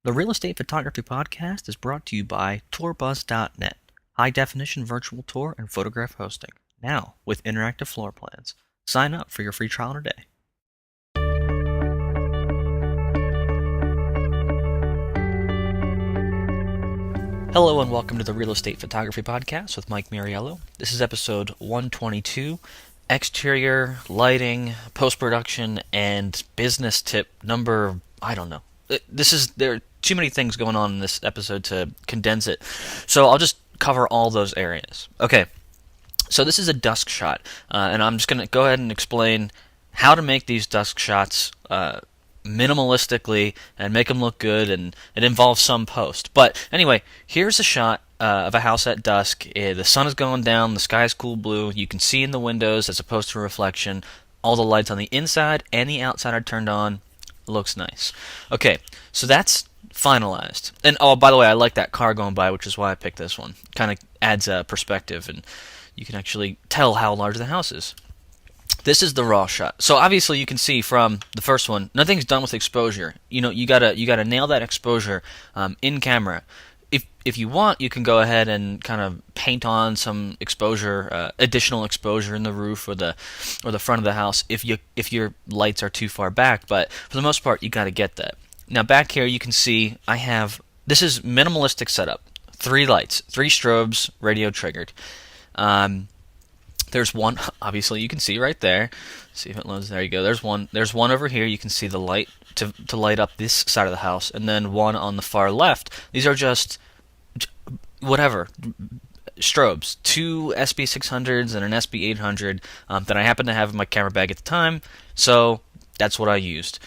The Real Estate Photography Podcast is brought to you by TourBuzz.net, high-definition virtual tour and photograph hosting, now with interactive floor plans. Sign up for your free trial today. Hello and welcome to the Real Estate Photography Podcast with Mike Muriello. This is episode 122, exterior, lighting, post-production, and business tip number, I don't know. There are too many things going on in this episode to condense it, so I'll just cover all those areas. Okay, so this is a dusk shot, and I'm just going to go ahead and explain how to make these dusk shots minimalistically and make them look good, and it involves some post. But anyway, here's a shot of a house at dusk. The sun is going down, the sky is cool blue, you can see in the windows as opposed to reflection. All the lights on the inside and the outside are turned on. Looks nice. Okay, so that's finalized. And oh, by the way, I like that car going by, which is why I picked this one. Kind of adds a perspective, and you can actually tell how large the house is. This is the raw shot. So obviously you can see from the first one, nothing's done with exposure. You gotta nail that exposure in camera. If you want, you can go ahead and kind of paint on some exposure, additional exposure in the roof or the front of the house if your lights are too far back. But for the most part, you got to get that. Now back here, you can see this is minimalistic setup. 3 lights, 3 strobes, radio triggered. There's one, obviously you can see right there. See if it loads. There you go. There's one. There's one over here. You can see the light to light up this side of the house, and then one on the far left. These are just whatever strobes, 2 SB600s and an SB800 that I happen to have in my camera bag at the time, so that's what I used.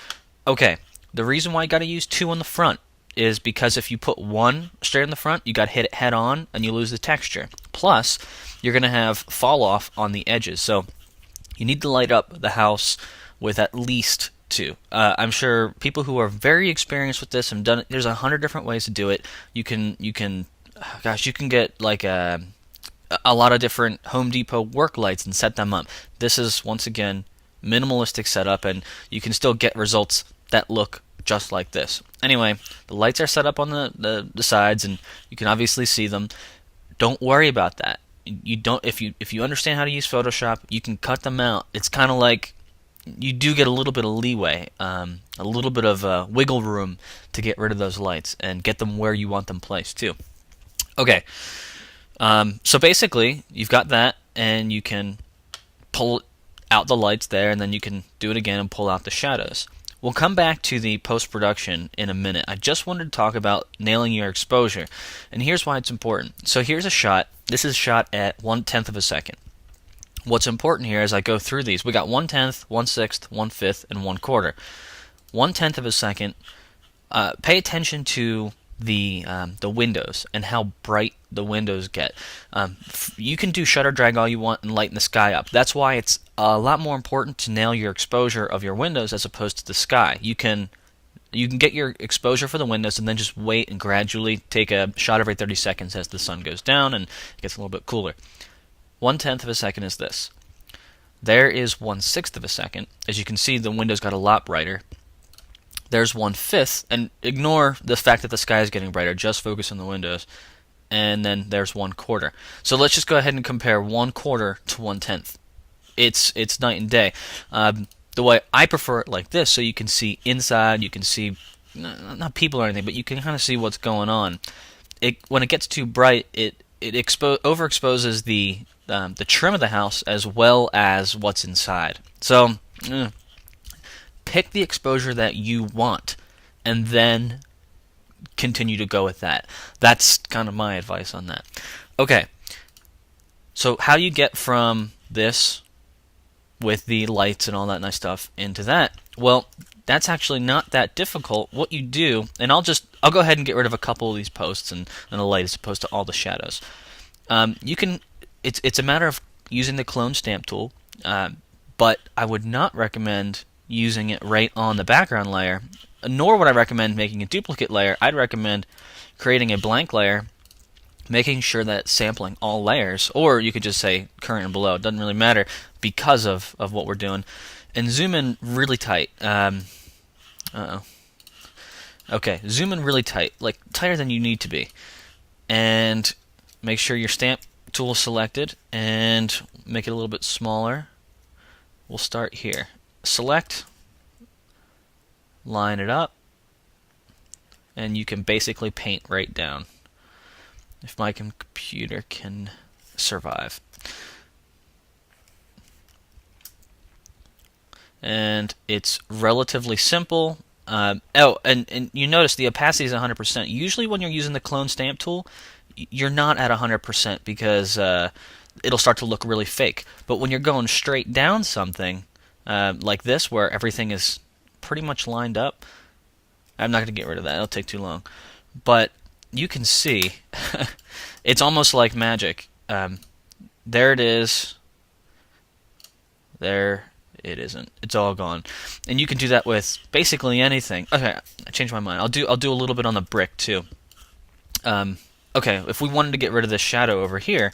Okay, the reason why I got to use 2 on the front is because if you put 1 straight in the front, you got to hit it head on and you lose the texture. Plus, you're going to have fall off on the edges, so you need to light up the house with at least 2. I'm sure people who are very experienced with this have done it. There's 100 different ways to do it. You can get like a lot of different Home Depot work lights and set them up. This is, once again, minimalistic setup, and you can still get results that look just like this. Anyway, the lights are set up on the sides, and you can obviously see them. Don't worry about that. You don't if you understand how to use Photoshop, you can cut them out. It's kind of like you do get a little bit of leeway, a little bit of wiggle room to get rid of those lights and get them where you want them placed too. Okay, so basically you've got that, and you can pull out the lights there, and then you can do it again and pull out the shadows. We'll come back to the post-production in a minute. I just wanted to talk about nailing your exposure, and here's why it's important. So here's a shot. This is shot at 1/10 of a second. What's important here as I go through these, we got 1/10, 1/6, 1/5, and 1/4. 1/10 of a second. Pay attention to the windows and how bright the windows get. You can do shutter drag all you want and lighten the sky up. That's why it's a lot more important to nail your exposure of your windows as opposed to the sky. You can get your exposure for the windows and then just wait and gradually take a shot every 30 seconds as the sun goes down and it gets a little bit cooler. 1/10 of a second is this. There is 1/6 of a second. As you can see, the windows got a lot brighter. There's 1/5, and ignore the fact that the sky is getting brighter, just focus on the windows. And then there's 1/4. So let's just go ahead and compare 1/4 to 1/10. It's night and day. The way I prefer it like this, so you can see inside, you can see, not people or anything, but you can kind of see what's going on. When it gets too bright, it overexposes the trim of the house as well as what's inside. So pick the exposure that you want, and then continue to go with that. That's kind of my advice on that. Okay, so how do you get from this with the lights and all that nice stuff into that? Well, that's actually not that difficult. What you do, and I'll go ahead and get rid of a couple of these posts and the light as opposed to all the shadows. It's a matter of using the clone stamp tool, but I would not recommend using it right on the background layer, nor would I recommend making a duplicate layer. I'd recommend creating a blank layer, making sure that it's sampling all layers, or you could just say current and below. It doesn't really matter because of what we're doing. And zoom in really tight. Okay, zoom in really tight, like tighter than you need to be. And make sure your stamp tool is selected and make it a little bit smaller. We'll start here. Select, line it up, and you can basically paint right down. If my computer can survive. And it's relatively simple. And you notice the opacity is 100%. Usually when you're using the clone stamp tool, you're not at 100% because it'll start to look really fake. But when you're going straight down something like this, where everything is pretty much lined up, I'm not going to get rid of that. It'll take too long. But you can see, it's almost like magic. There it is. There it isn't. It's all gone. And you can do that with basically anything. Okay, I changed my mind. I'll do a little bit on the brick too. Okay, if we wanted to get rid of this shadow over here,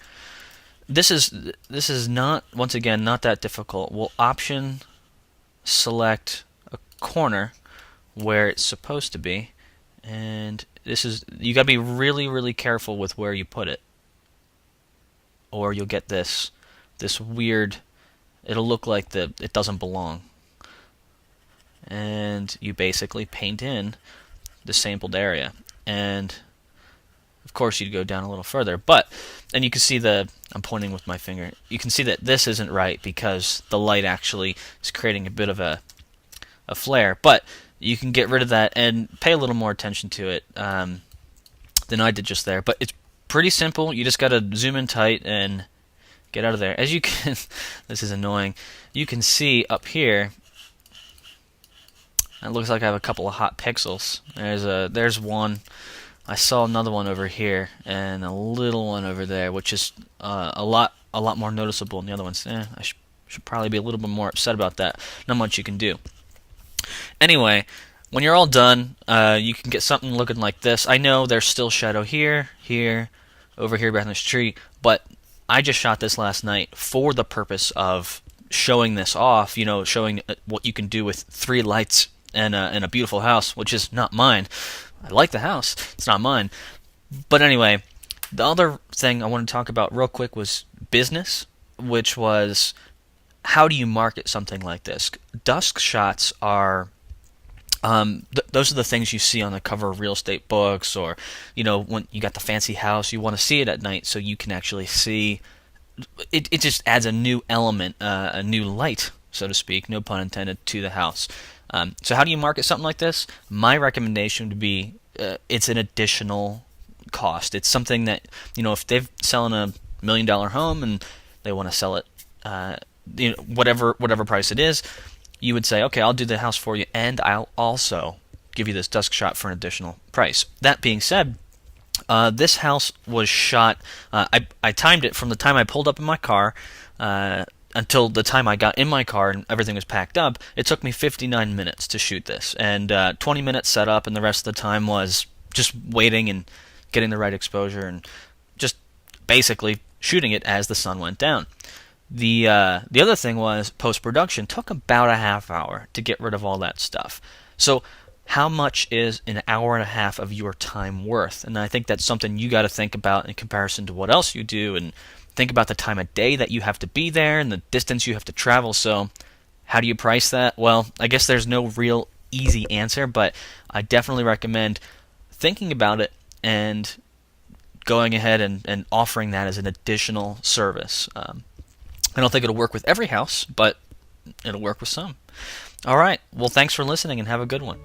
this is not, once again, not that difficult. We'll option select a corner where it's supposed to be, and this is, you got to be really careful with where you put it, or you'll get this weird, it'll look like it doesn't belong. And you basically paint in the sampled area, and of course you'd go down a little further, but, and you can see I'm pointing with my finger, you can see that this isn't right because the light actually is creating a bit of a flare, but you can get rid of that and pay a little more attention to it than I did just there. But it's pretty simple. You just got to zoom in tight and get out of there. As you can, this is annoying, you can see up here, it looks like I have a couple of hot pixels. There's one. I saw another one over here and a little one over there, which is a lot more noticeable than the other ones. I should probably be a little bit more upset about that. Not much you can do. Anyway, when you're all done, you can get something looking like this. I know there's still shadow here, over here behind this tree, but I just shot this last night for the purpose of showing this off, showing what you can do with 3 lights and a beautiful house, which is not mine. I like the house. It's not mine. But anyway, the other thing I want to talk about real quick was business, which was how do you market something like this? Dusk shots are those are the things you see on the cover of real estate books, or when you got the fancy house, you want to see it at night so you can actually see it. It just adds a new element, a new light, so to speak, no pun intended, to the house. So how do you market something like this? My recommendation would be it's an additional cost. It's something that, if they're selling a $1 million home and they want to sell it whatever price it is, you would say, okay, I'll do the house for you, and I'll also give you this dusk shot for an additional price. That being said, this house was shot, I timed it from the time I pulled up in my car until the time I got in my car and everything was packed up. It took me 59 minutes to shoot this, and 20 minutes set up, and the rest of the time was just waiting and getting the right exposure and just basically shooting it as the sun went down. The other thing was post-production took about a half hour to get rid of all that stuff. So how much is an hour and a half of your time worth? And I think that's something you got to think about in comparison to what else you do, and think about the time of day that you have to be there and the distance you have to travel. So how do you price that? Well, I guess there's no real easy answer, but I definitely recommend thinking about it and going ahead and offering that as an additional service. I don't think it'll work with every house, but it'll work with some. All right. Well, thanks for listening and have a good one.